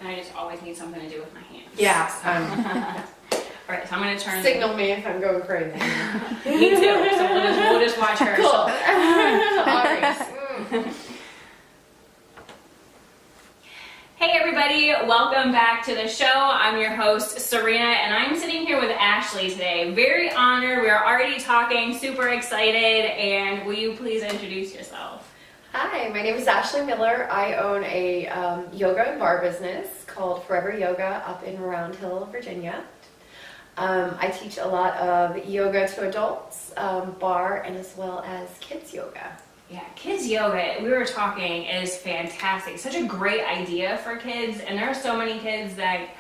and I just always need something to do with my hands. Yeah. All right, so I'm going to turn. Signal me if I'm going crazy. Me too. So we'll just watch her. Cool. So. All right. Hey everybody, welcome back to the show. I'm your host, Serena, and I'm sitting here with Ashley today. Very honored. We are already talking, super excited, and will you please introduce yourself? Hi, my name is Ashley Miller. I own a yoga and bar business called Forever Yoga up in Round Hill, Virginia. I teach a lot of yoga to adults, bar, and as well as kids yoga. Yeah, kids yoga, we were talking, is fantastic. Such a great idea for kids, and there are so many kids that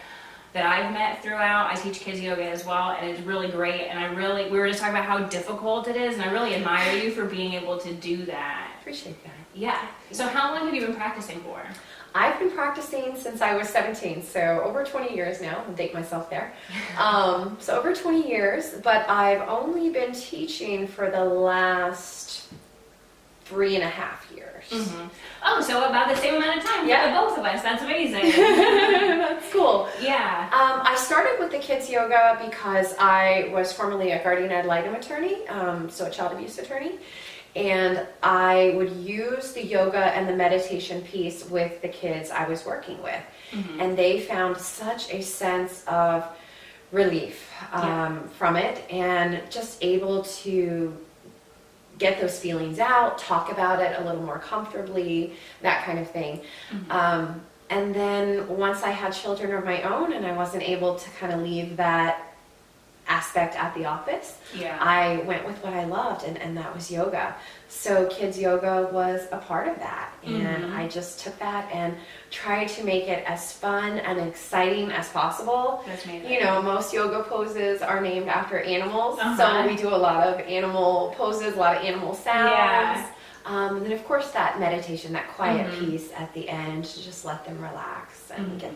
I've met throughout. I teach kids yoga as well, and it's really great, and we were just talking about how difficult it is, and I really admire you for being able to do that. Appreciate that. Yeah. So how long have you been practicing for? I've been practicing since I was 17, so over 20 years now. I'll date myself there. So over 20 years, but I've only been teaching for the last 3.5 years. Mm-hmm. Oh, so about the same amount of time for the both of us. That's amazing. That's cool. Yeah. I started with the kids yoga because I was formerly a guardian ad litem attorney, so a child abuse attorney. And I would use the yoga and the meditation piece with the kids I was working with. Mm-hmm. And they found such a sense of relief from it, and just able to get those feelings out, talk about it a little more comfortably, that kind of thing. Mm-hmm. And then once I had children of my own and I wasn't able to kind of leave that aspect at the office, I went with what I loved, and that was yoga. So kids yoga was a part of that, and I just took that and tried to make it as fun and exciting as possible. That's amazing. You know, most yoga poses are named after animals, so we do a lot of animal poses, a lot of animal sounds. And then of course that meditation, that quiet piece at the end to just let them relax and get,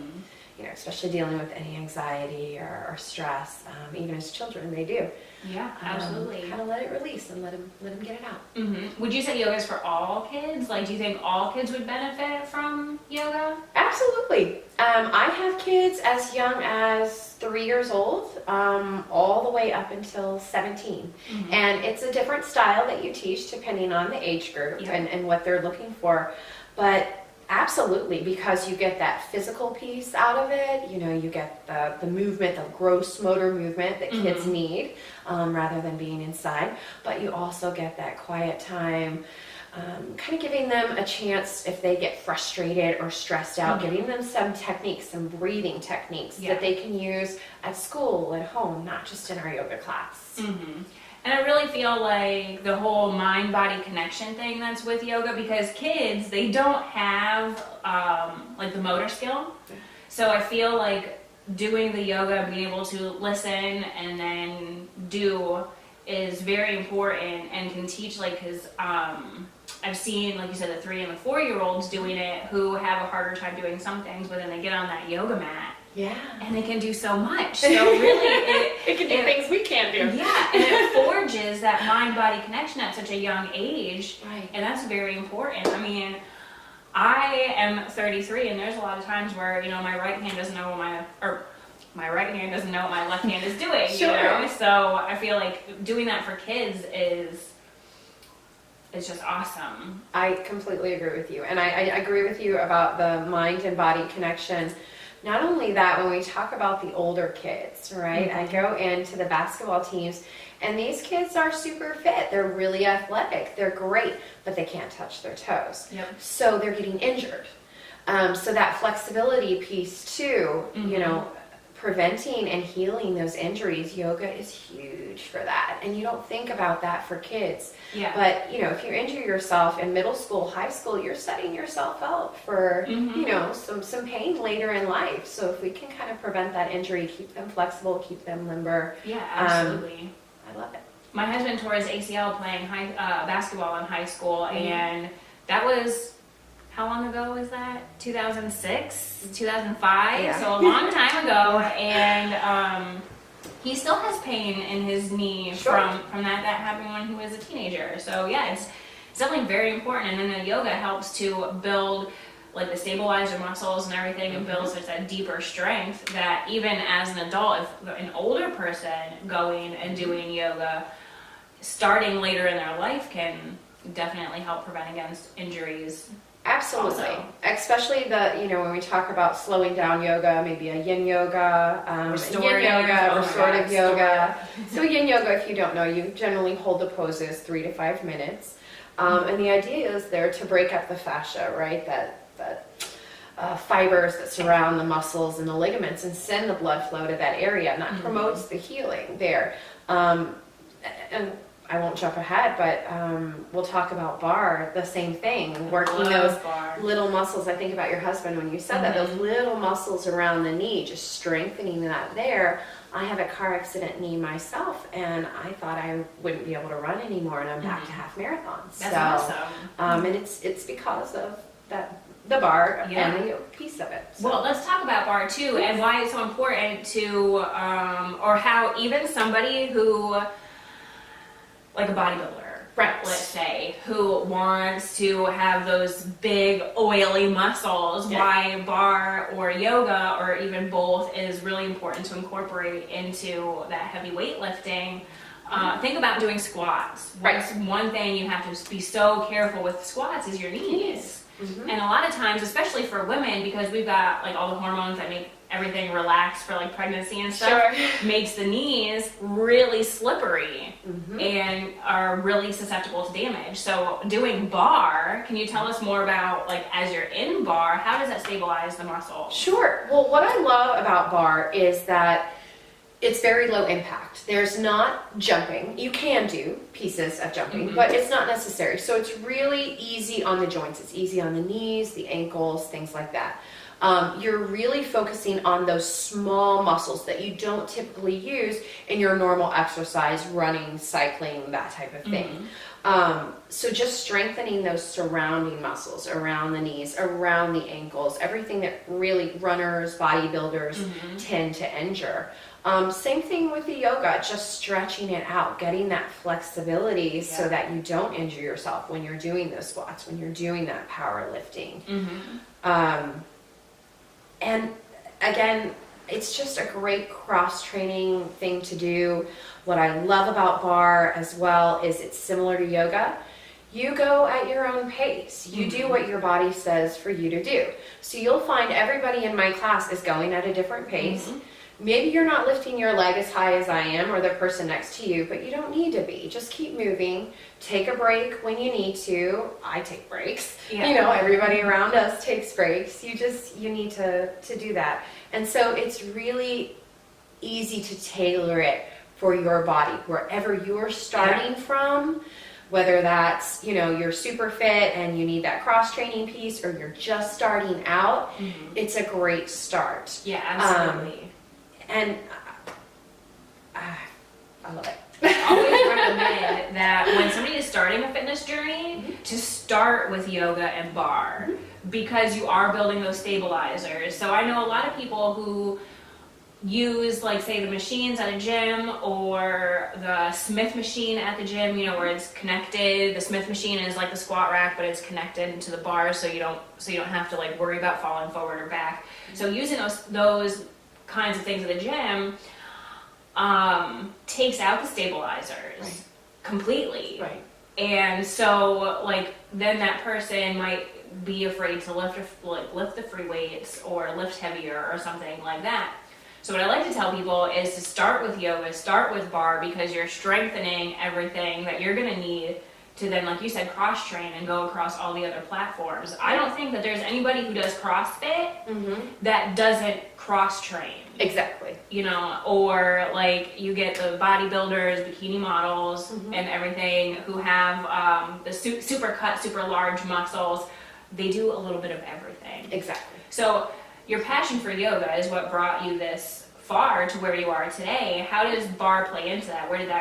you know, especially dealing with any anxiety or stress, even as children, they do. Yeah, absolutely. Kind of let it release and let them get it out. Mm-hmm. Would you say yoga is for all kids? Like, do you think all kids would benefit from yoga? Absolutely. I have kids as young as 3 years old, all the way up until 17. Mm-hmm. And it's a different style that you teach depending on the age group and what they're looking for. But absolutely, because you get that physical piece out of it, you know, you get the movement, the gross motor movement that kids need, rather than being inside, but you also get that quiet time, kind of giving them a chance if they get frustrated or stressed out, giving them some techniques, some breathing techniques that they can use at school, at home, not just in our yoga class. Mm-hmm. And I really feel like the whole mind-body connection thing that's with yoga, because kids, they don't have like the motor skill. So I feel like doing the yoga, being able to listen and then do is very important, and can teach, like, because I've seen, like you said, the 3 and the 4-year-olds doing it who have a harder time doing some things, but then they get on that yoga mat. Yeah. And they can do so much. So really, it can do things we can't do. Yeah, and it forges that mind-body connection at such a young age. Right. And that's very important. I mean, I am 33, and there's a lot of times where, you know, my right hand doesn't know what my right hand doesn't know what my left hand is doing. Sure. You know? So I feel like doing that for kids is just awesome. I completely agree with you. And I agree with you about the mind and body connection. Not only that, when we talk about the older kids, right? I go into the basketball teams, and these kids are super fit. They're really athletic. They're great, but they can't touch their toes. Yep. So they're getting injured. So that flexibility piece too, you know, preventing and healing those injuries, yoga is huge for that. And you don't think about that for kids. Yeah. But, you know, if you injure yourself in middle school, high school, you're setting yourself up for, you know, some pain later in life. So if we can kind of prevent that injury, keep them flexible, keep them limber. Yeah, absolutely. I love it. My husband tore his ACL playing basketball in high school, and that was, how long ago was that? 2006, 2005, Yeah. so a long time ago, and he still has pain in his knee from that happened when he was a teenager. So yeah, it's definitely very important, and then the yoga helps to build like the stabilizer muscles and everything, and builds such that deeper strength that even as an adult, if an older person going and doing yoga, starting later in their life can definitely help prevent against injuries. Absolutely. Also. Especially when we talk about slowing down yoga, maybe a yin yoga, restorative yoga. So yin yoga, if you don't know, you generally hold the poses 3 to 5 minutes. And the idea is there to break up the fascia, right? That fibers that surround the muscles and the ligaments and send the blood flow to that area, and that promotes the healing there. And I won't jump ahead, but we'll talk about barre, the same thing, working those little muscles. I think about your husband when you said that, those little muscles around the knee, just strengthening that there. I have a car accident knee myself, and I thought I wouldn't be able to run anymore, and I'm back to half marathons. That's awesome. And it's because of that, the barre and the yoga piece of it. So. Well, let's talk about barre too, and why it's so important to, or how even somebody who, like a bodybuilder, right, let's say, who wants to have those big oily muscles, why barre or yoga or even both is really important to incorporate into that heavy weightlifting. Think about doing squats. What's one thing you have to be so careful with squats is your knees. And a lot of times, especially for women, because we've got like all the hormones that make everything relax for like pregnancy and stuff, makes the knees really slippery and are really susceptible to damage. So doing barre, can you tell us more about, like, as you're in barre, how does that stabilize the muscle? Sure. Well, what I love about barre is that it's very low impact. There's not jumping. You can do pieces of jumping, but it's not necessary. So it's really easy on the joints. It's easy on the knees, the ankles, things like that. You're really focusing on those small muscles that you don't typically use in your normal exercise, running, cycling, that type of thing. So just strengthening those surrounding muscles around the knees, around the ankles, everything that really runners, bodybuilders tend to injure. Same thing with the yoga, just stretching it out, getting that flexibility so that you don't injure yourself when you're doing those squats, when you're doing that powerlifting. And again, it's just a great cross-training thing to do. What I love about barre as well is it's similar to yoga. You go at your own pace. You do what your body says for you to do. So you'll find everybody in my class is going at a different pace. Maybe you're not lifting your leg as high as I am or the person next to you, but you don't need to be. Just keep moving. Take a break when you need to. I take breaks. Everybody around us takes breaks. You need to do that. And so it's really easy to tailor it for your body, wherever you're starting from, whether that's, you're super fit and you need that cross-training piece, or you're just starting out, it's a great start. Yeah, absolutely. And I love it. I always recommend that when somebody is starting a fitness journey, to start with yoga and barre, because you are building those stabilizers. So I know a lot of people who use, like, say, the machines at a gym, or the Smith machine at the gym, where it's connected. The Smith machine is like the squat rack, but it's connected to the bar, so you don't have to like worry about falling forward or back. So using those kinds of things at the gym takes out the stabilizers completely. And so, like, then that person might be afraid to lift the free weights or lift heavier or something like that. So what I like to tell people is to start with yoga, start with barre, because you're strengthening everything that you're going to need to then, like you said, cross-train and go across all the other platforms. I don't think that there's anybody who does CrossFit that doesn't cross-train. Exactly. Or like you get the bodybuilders, bikini models, and everything who have the super cut, super large muscles. They do a little bit of everything. Exactly. So your passion for yoga is what brought you this far to where you are today. How does barre play into that? Where did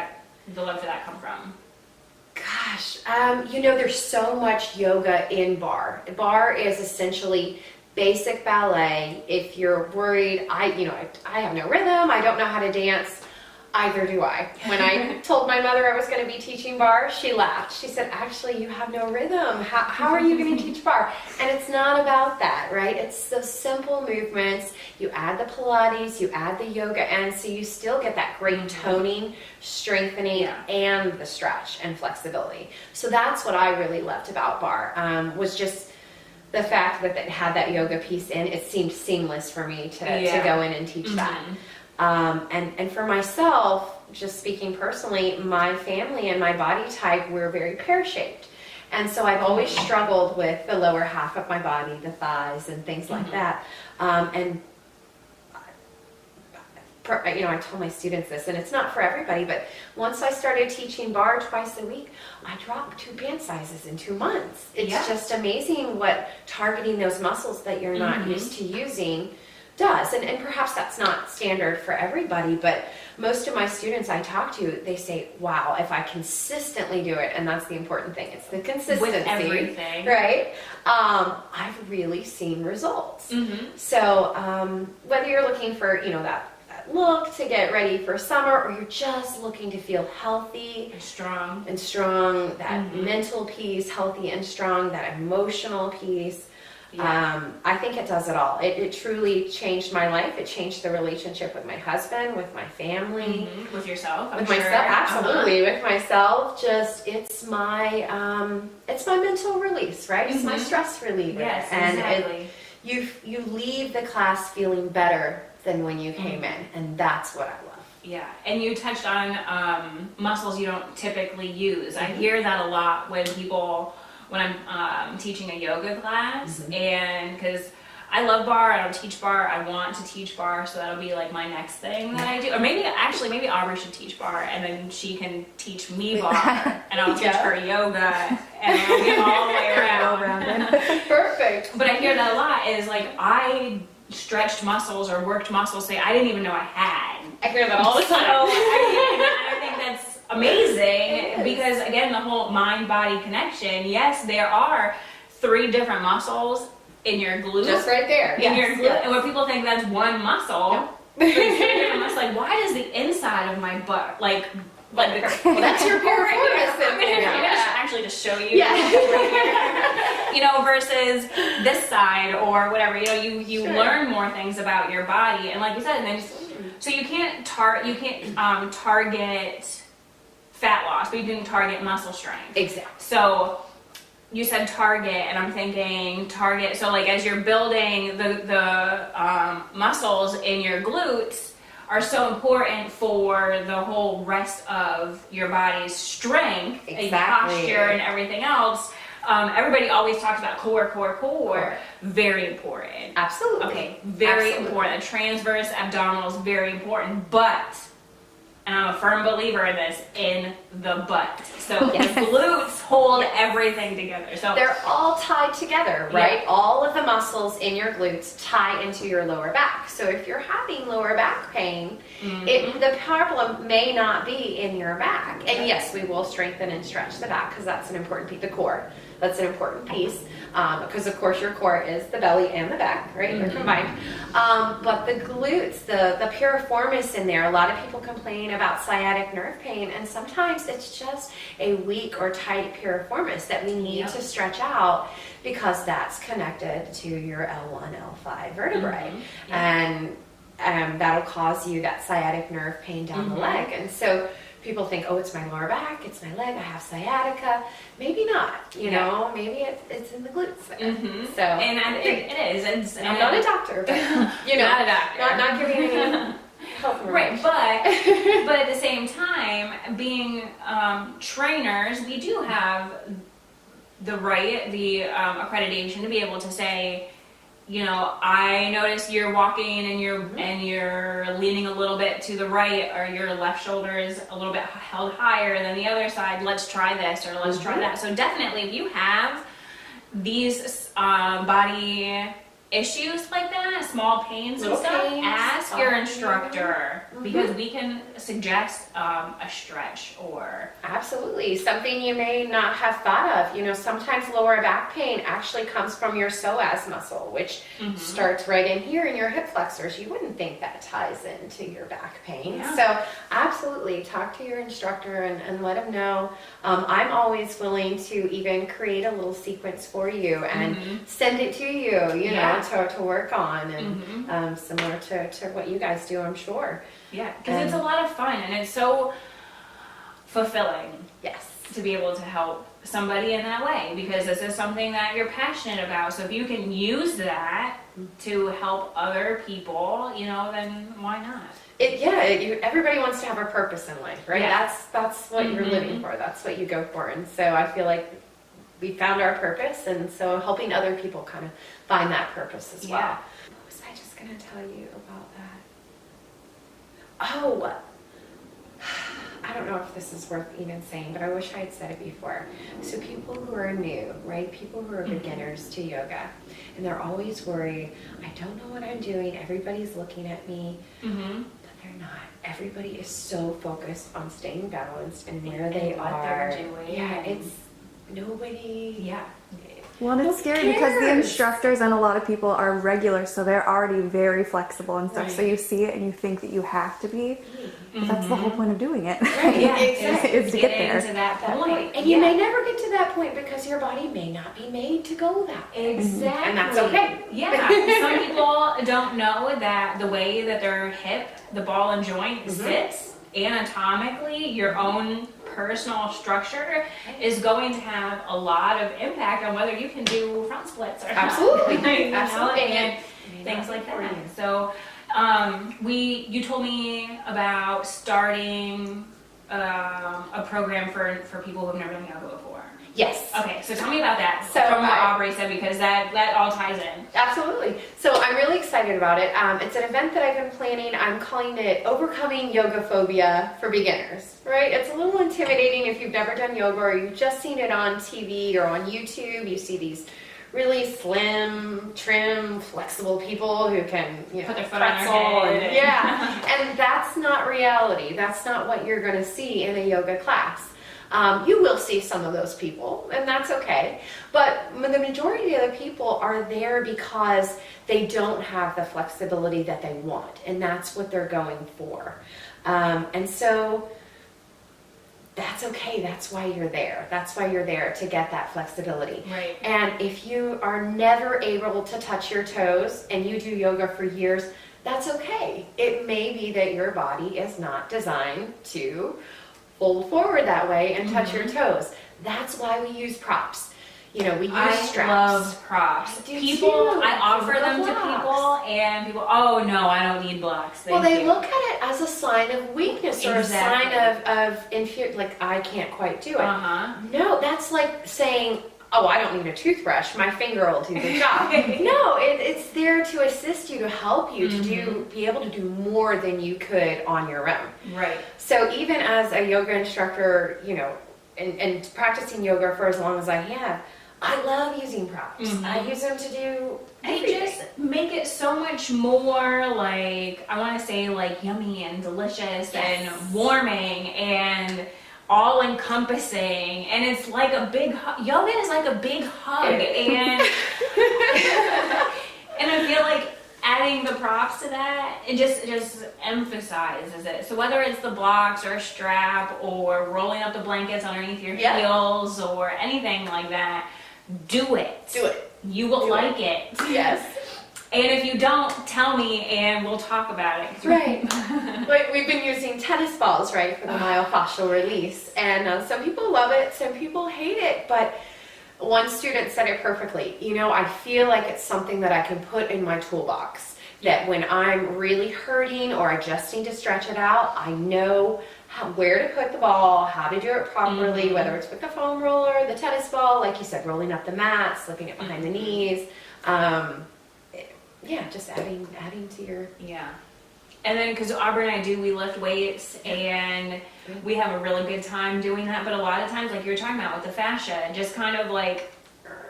the love for that come from? Gosh, there's so much yoga in barre. Barre is essentially basic ballet. If you're worried, I have no rhythm, I don't know how to dance, Either do I. When I told my mother I was going to be teaching barre, she laughed. She said, actually, you have no rhythm. How are you going to teach barre? And it's not about that, right? It's those simple movements. You add the Pilates, you add the yoga, and so you still get that great toning, strengthening, and the stretch and flexibility. So that's what I really loved about barre, was just the fact that it had that yoga piece in. It seemed seamless for me to go in and teach that. And for myself, just speaking personally, my family and my body type, we're very pear-shaped. And so I've always struggled with the lower half of my body, the thighs and things like that. You know, I told my students this, and it's not for everybody, but once I started teaching barre twice a week, I dropped 2 pant sizes in 2 months. It's just amazing what targeting those muscles that you're not used to using does. And perhaps that's not standard for everybody, but most of my students I talk to, they say, wow, if I consistently do it, and that's the important thing, it's the consistency. With everything. Right? I've really seen results. So whether you're looking for, you know, that look to get ready for summer, or you're just looking to feel healthy and strong, that mental piece, healthy and strong, that emotional piece, I think it does it all. It truly changed my life. It changed the relationship with my husband, with my family, with yourself, with myself, absolutely, with myself. Just it's my mental release, right? It's my stress reliever. Yes, and exactly. You leave the class feeling better than when you came in, and that's what I love. Yeah, and you touched on muscles you don't typically use. I hear that a lot when I'm teaching a yoga class, and because I love barre, I don't teach barre, I want to teach barre, so that'll be like my next thing that I do. Or maybe Aubrey should teach barre, and then she can teach me barre, and I'll teach her yoga, and I'll get all the way around. Perfect. But I hear that a lot, is like I stretched muscles or worked muscles say I didn't even know I had. I hear that all the time. So I think that's amazing, because again, the whole mind-body connection. Yes, there are 3 different muscles in your glute. Just right there. In your glute, and where people think that's one muscle. But it's 3 different muscles. Like, why does the inside of my butt, like well, that's your piriformis. I'm gonna actually just show you. You know, versus this side or whatever. You know, you learn more things about your body, and like you said, and then so you can't target fat loss, but you can target muscle strength. Exactly. So you said target, and I'm thinking target. So like as you're building the muscles in your glutes are so important for the whole rest of your body's strength and posture and everything else. Everybody always talks about core. Very important. Absolutely. Okay, very important. The transverse abdominal is very important, but, and I'm a firm believer in this, in the butt. So the glutes hold everything together. So they're all tied together, right? All of the muscles in your glutes tie into your lower back. So if you're having lower back pain, the problem may not be in your back. And yes, we will strengthen and stretch the back, because that's an important piece, the core. That's an important piece, because of course your core is the belly and the back, right? They're combined. But the glutes, the piriformis in there, a lot of people complain about sciatic nerve pain, and sometimes it's just a weak or tight piriformis that we need to stretch out, because that's connected to your L1, L5 vertebrae. And that'll cause you that sciatic nerve pain down the leg. And so people think, oh, it's my lower back, it's my leg, I have sciatica. Maybe not, you know, maybe it's in the glutes there. So, and it is. I'm not a doctor, but, you know, not a doctor. Not giving any health right, but at the same time, being trainers, we do have the accreditation to be able to say, you know, I notice you're walking and you're leaning a little bit to the right, or your left shoulder is a little bit held higher than the other side. Let's try this, or let's try that. So definitely, if you have these body issues like that, small pains and Little stuff, pains, ask your oh, instructor because we can suggest a stretch or Absolutely. Something you may not have thought of. You know, sometimes lower back pain actually comes from your psoas muscle, which starts right in here in your hip flexors. You wouldn't think that ties into your back pain. Yeah. So absolutely talk to your instructor and let them know. I'm always willing to even create a little sequence for you and send it to you, you know, to work on and similar to what you guys do, I'm sure. yeah, because it's a lot of fun and it's so fulfilling Yes. to be able to help somebody in that way because this is something that you're passionate about. So if you can use that to help other people, you know, then why not? Everybody wants to have a purpose in life, right? Yeah. That's what you're living for. That's what you go for. And so I feel like we found our purpose, and so helping other people kind of find that purpose as well. Yeah. What was I just going to tell you about that? Oh, I don't know if this is worth even saying, but I wish I had said it before. So people who are new, right? People who are beginners to yoga, and they're always worried, I don't know what I'm doing. Everybody's looking at me. But they're not. Everybody is so focused on staying balanced and where they what are. they're doing. Yeah, it's nobody. Yeah. Well, and it's Who scary because the cares? instructors and a lot of people are regular, so they're already very flexible and stuff. So Right. you see it and you think that you have to be. But that's the whole point of doing it. Right, Yeah, exactly. Is to get there. into that point. And you may never get to that point because your body may not be made to go that way. Exactly. And that's okay. Yeah. Some people don't know that the way that their hip, the ball and joint sits anatomically, your own personal structure is going to have a lot of impact on whether you can do front splits or Absolutely. not. You know, Absolutely. and May things not like be for that. you. So you told me about starting a program for people who have never done yoga before. Yes. Okay, so tell me about that So from what I- Aubrey said because that all ties in. Absolutely. So I'm really excited about it. It's an event that I've been planning. I'm calling it Overcoming Yoga Phobia for Beginners, right? It's a little intimidating if you've never done yoga or you've just seen it on TV or on YouTube. You see these really slim, trim, flexible people who can, you know, Put their foot on their pretzel head. and- yeah. And that's not reality. That's not what you're going to see in a yoga class. You will see some of those people, and that's okay. But the majority of the people are there because they don't have the flexibility that they want, and that's what they're going for. And so that's okay. That's why you're there. That's why you're there, to get that flexibility. Right. And if you are never able to touch your toes and you do yoga for years, that's okay. It may be that your body is not designed to fold forward that way and touch your toes. That's why we use props. You know, we use I straps. love props. I do People, too. I offer I them love to blocks. people, and people, oh no, I don't need blocks. Well, Thank they you. look at it as a sign of weakness or Exactly. a sign of like, I can't quite do it. No, that's like saying, oh, I don't need a toothbrush. My finger will do the job. No, it's there to assist you, to help you, to be able to do more than you could on your own. Right. So even as a yoga instructor, you know, and practicing yoga for as long as I have, I love using props. I use them to do They everything. just make it so much more like, I want to say like yummy and delicious and warming and all encompassing, and it's like a big yoga is like a big hug, and and I feel like adding the props to that, it just emphasizes it. So whether it's the blocks or a strap or rolling up the blankets underneath your heels or anything like that, do it. Do it. You will like it. Yes. And if you don't, tell me and we'll talk about it. Right. Like we've been using tennis balls, right, for the myofascial release. And some people love it, some people hate it. But one student said it perfectly. You know, I feel like it's something that I can put in my toolbox. That when I'm really hurting or I just need to stretch it out, I know where to put the ball, how to do it properly, whether it's with the foam roller, the tennis ball, like you said, rolling up the mat, slipping it behind the knees. Yeah, just adding to your... Yeah. And then, because Aubrey and I we lift weights, and we have a really good time doing that. But a lot of times, like you were talking about with the fascia, it just kind of like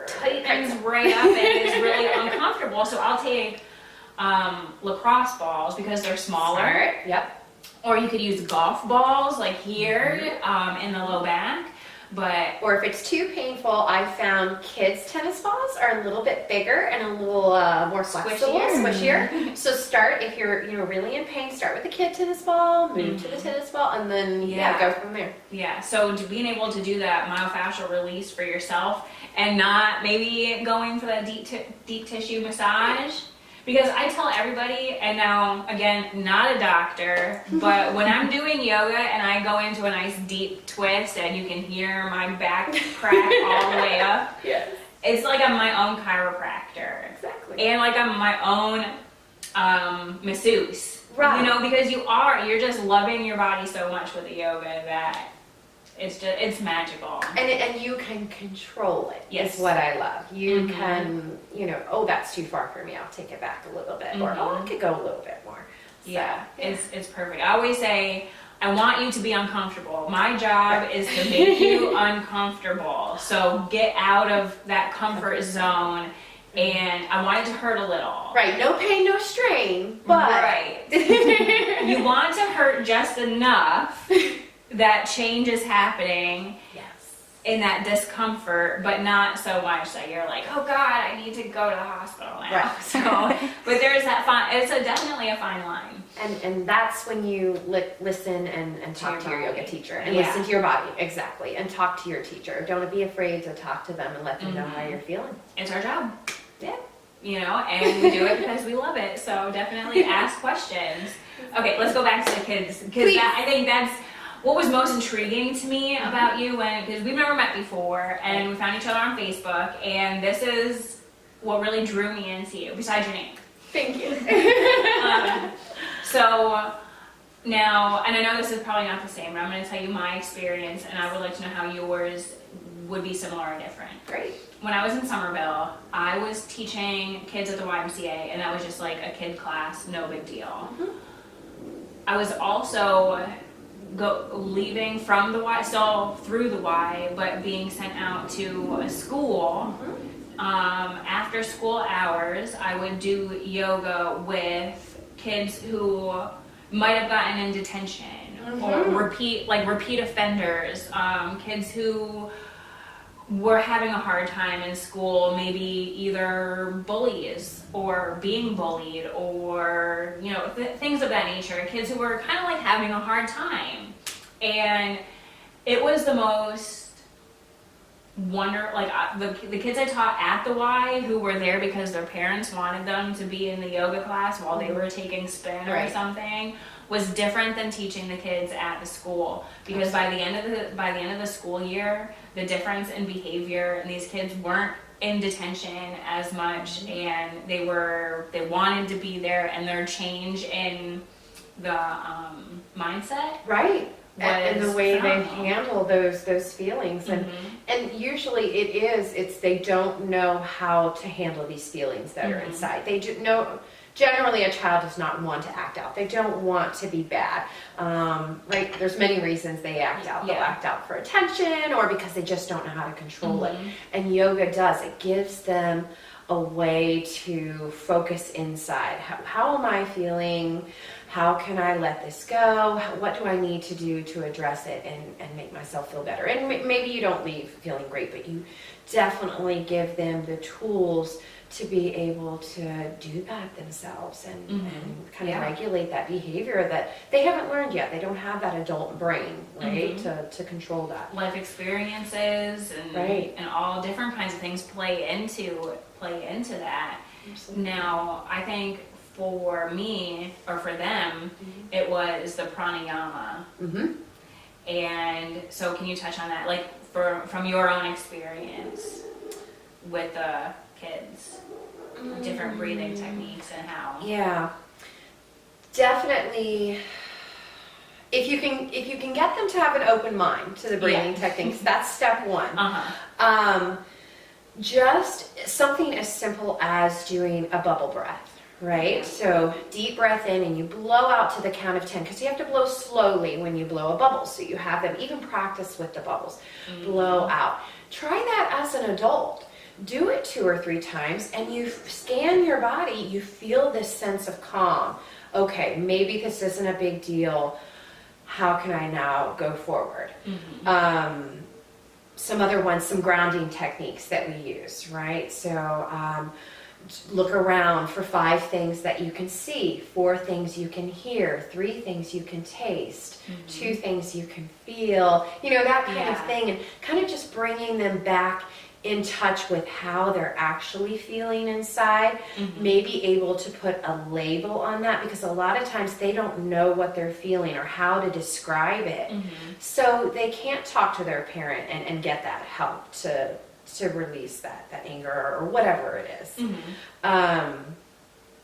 tightens right up and is really uncomfortable. Well, so I'll take lacrosse balls because they're smaller. Smart. Yep. Or you could use golf balls like here in the low back. But Or if it's too painful, I found kids' tennis balls are a little bit bigger and a little more flexible, squishier. So start, if you're really in pain, start with the kid tennis ball, move to the tennis ball, and then go from there. yeah, so being able to do that myofascial release for yourself and not maybe going for that deep tissue massage. Because I tell everybody, and now, again, not a doctor, but when I'm doing yoga and I go into a nice deep twist and you can hear my back crack all the way up, Yes. it's like I'm my own chiropractor. Exactly. And like I'm my own masseuse. Right. Because you're just loving your body so much with the yoga that it's magical. And you can control it. Yes. Is what I love. You can, oh, that's too far for me. I'll take it back a little bit, or I could go a little bit more. So, Yeah, it's perfect. I always say, I want you to be uncomfortable. My job is to make you uncomfortable. So get out of that comfort zone, and I want it to hurt a little. Right. No pain, no strain. But Right. You want to hurt just enough that change is happening yes. in that discomfort, but not so much that you're like, oh God, I need to go to the hospital now. Right. So, but there's that it's definitely a fine line. And that's when you listen and talk to your yoga teacher and Yeah. listen to your body, exactly, and talk to your teacher. Don't be afraid to talk to them and let them know how you're feeling. It's our job. Yeah. And we do it because we love it. So definitely ask questions. Okay, let's go back to the kids, because I think that's what was most intriguing to me about you, because we've never met before, and we found each other on Facebook, and this is what really drew me into you, besides your name. Thank you. So now, and I know this is probably not the same, but I'm going to tell you my experience, and I would like to know how yours would be similar or different. Great. When I was in Somerville, I was teaching kids at the YMCA, and that was just like a kid class, no big deal. I was also leaving from the Y, still through the Y, but being sent out to a school. After school hours, I would do yoga with kids who might have gotten in detention or repeat offenders, kids who were having a hard time in school, maybe either bullies or being bullied or, things of that nature. Kids who were kind of like having a hard time. And it was the most the kids I taught at the Y who were there because their parents wanted them to be in the yoga class while they were taking spin or something was different than teaching the kids at the school, because by the end of the school year, the difference in behavior, and these kids weren't in detention as much, and they wanted to be there, and their change in the mindset, Right. And the way phenomenal. they handle those feelings, and usually it's they don't know how to handle these feelings that are inside. They do know. Generally, a child does not want to act out. They don't want to be bad, right? There's many reasons they act out. They'll act out for attention or because they just don't know how to control it. And yoga does. It gives them a way to focus inside. How am I feeling? How can I let this go? What do I need to do to address it and make myself feel better? And maybe you don't leave feeling great, but you definitely give them the tools to be able to do that themselves and kind of regulate that behavior that they haven't learned yet. They don't have that adult brain, right, to control that. Life experiences and all different kinds of things play into that. Absolutely. Now, I think for me, or for them, it was the pranayama. And so can you touch on that, like from your own experience with the kids, different breathing techniques and how? Yeah, definitely. If you can get them to have an open mind to the breathing techniques, that's step one. Just something as simple as doing a bubble breath, right? So deep breath in and you blow out to the count of 10, because you have to blow slowly when you blow a bubble. So you have them even practice with the bubbles. Blow out. Try that as an adult. do it 2 or 3 times, and you scan your body, you feel this sense of calm. Okay, maybe this isn't a big deal. How can I now go forward? Some other ones, some grounding techniques that we use, right? So look around for 5 things that you can see, 4 things you can hear, 3 things you can taste, 2 things you can feel, you know, that kind of thing, and kind of just bringing them back in touch with how they're actually feeling inside, maybe able to put a label on that, because a lot of times they don't know what they're feeling or how to describe it. So they can't talk to their parent and get that help to release that anger or whatever it is. I'm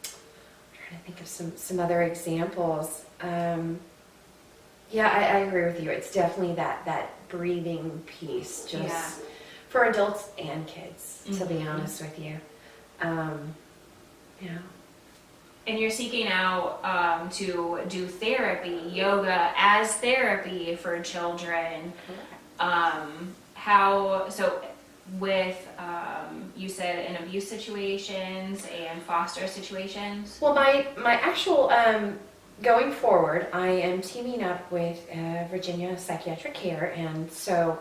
trying to think of some other examples. Yeah, I agree with you. It's definitely that breathing piece, just for adults and kids, to be honest with you. Yeah. And you're seeking out to do therapy, yoga as therapy for children. With, you said in abuse situations and foster situations? Well, my actual, going forward, I am teaming up with Virginia Psychiatric Care, and so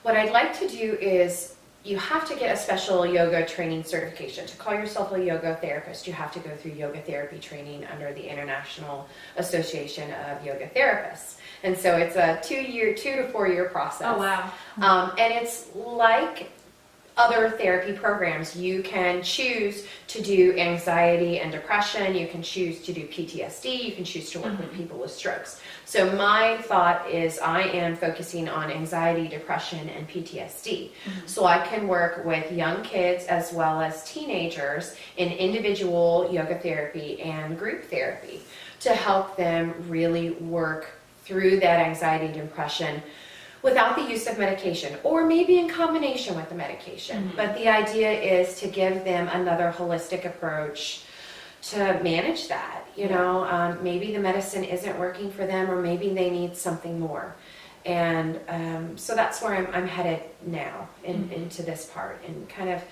what I'd like to do is, you have to get a special yoga training certification. To call yourself a yoga therapist, you have to go through yoga therapy training under the International Association of Yoga Therapists. And so it's a 2 to 4 year process. Oh, wow. And it's like other therapy programs. You can choose to do anxiety and depression, you can choose to do PTSD, you can choose to work with people with strokes. So my thought is I am focusing on anxiety, depression, and PTSD. So I can work with young kids as well as teenagers in individual yoga therapy and group therapy to help them really work through that anxiety and depression without the use of medication, or maybe in combination with the medication. But the idea is to give them another holistic approach to manage that. You know, maybe the medicine isn't working for them, or maybe they need something more. And so that's where I'm headed now into this part, and kind of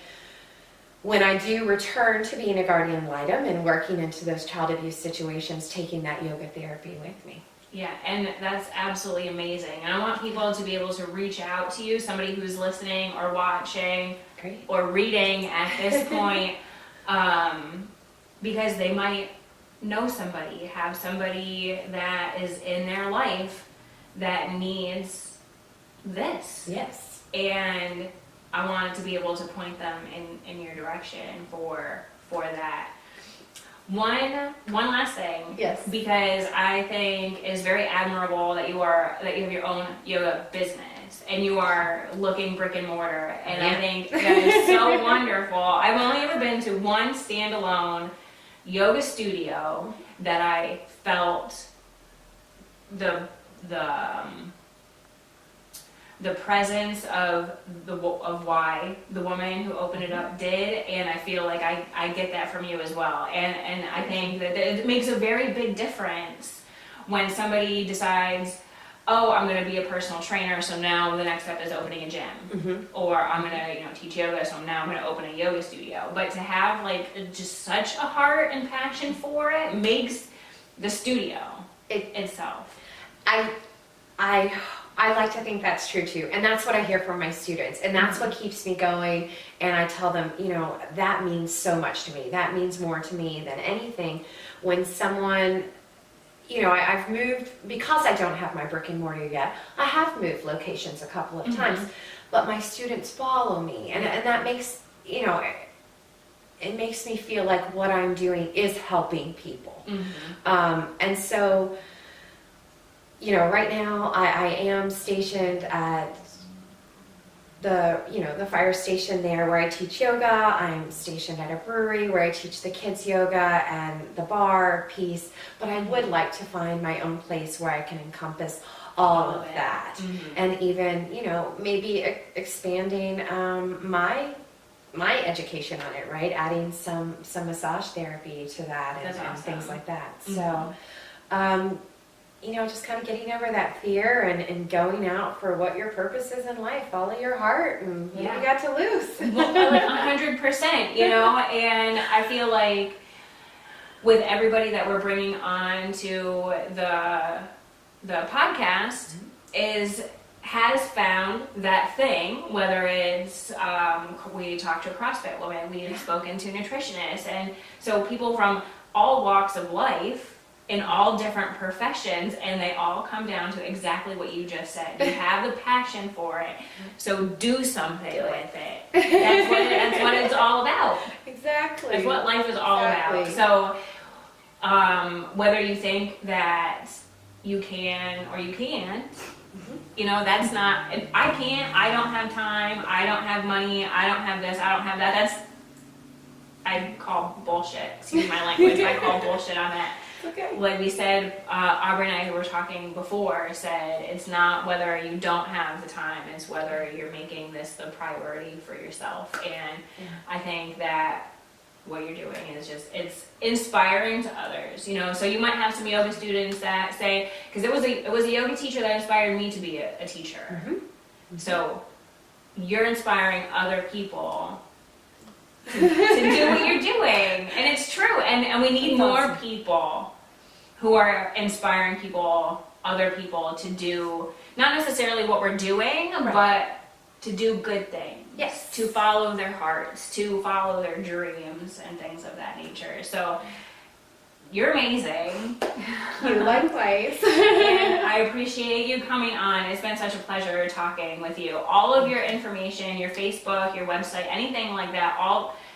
when I do return to being a guardian litem and working into those child abuse situations, taking that yoga therapy with me. Yeah, and that's absolutely amazing. And I want people to be able to reach out to you, somebody who's listening or watching or reading at this point, because they might know somebody, have somebody that is in their life that needs this. Yes. And I wanted to be able to point them in your direction for that. One last thing. Yes. Because I think is very admirable that you have your own yoga business and you are looking brick and mortar, and I think that is so wonderful. I've only ever been to one standalone yoga studio that I felt the presence of why the woman who opened it up did, and I feel like I get that from you as well. And I think that it makes a very big difference when somebody decides, oh, I'm going to be a personal trainer, so now the next step is opening a gym, or I'm going to teach yoga, so now I'm going to open a yoga studio. But to have like just such a heart and passion for it makes the studio itself. I like to think that's true too, and that's what I hear from my students, and that's what keeps me going. And I tell them, that means so much to me. That means more to me than anything. When someone, I've moved, because I don't have my brick and mortar yet, I have moved locations a couple of times, but my students follow me, and that makes, it makes me feel like what I'm doing is helping people. And so, right now I am stationed at the fire station there where I teach yoga. I'm stationed at a brewery where I teach the kids yoga and the bar piece, but I would like to find my own place where I can encompass all of that. And even, maybe expanding my education on it, right? Adding some massage therapy to that and things like that. So, just kind of getting over that fear and going out for what your purpose is in life. Follow your heart, and what you got to lose? Well, like 100%, and I feel like with everybody that we're bringing on to the podcast has found that thing, whether it's, we talked to a CrossFit woman, we have spoken to nutritionists, and so people from all walks of life, in all different professions, and they all come down to exactly what you just said. You have the passion for it, so do something with it. That's what it's all about. Exactly. That's what life is all about. So, whether you think that you can or you can't, that's not, I can't, I don't have time, I don't have money, I don't have this, I don't have that. I call bullshit. Excuse my language. I call bullshit on that. Okay. Like we said, Aubrey and I, who were talking before, said it's not whether you don't have the time, it's whether you're making this the priority for yourself. And I think that what you're doing is it's inspiring to others, so you might have some yoga students that say, because it was a yoga teacher that inspired me to be a teacher. So you're inspiring other people to do what you're doing, and it's true, and we need more people who are inspiring other people to do not necessarily what we're doing, but to do good things. Yes. To follow their hearts, to follow their dreams and things of that nature. So you're amazing. You likewise. And I appreciate you coming on. It's been such a pleasure talking with you. All of your information, your Facebook, your website, anything like that,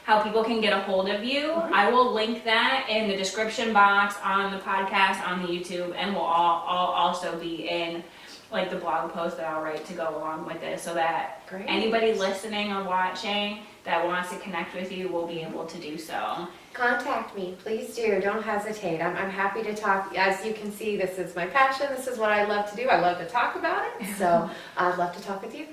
how people can get a hold of you, I will link that in the description box on the podcast, on the YouTube, and I'll also be in like the blog post that I'll write to go along with it, so that anybody listening or watching that wants to connect with you will be able to do so. Contact me, please do. Don't hesitate. I'm happy to talk. As you can see, this is my passion. This is what I love to do. I love to talk about it. So I'd love to talk with you.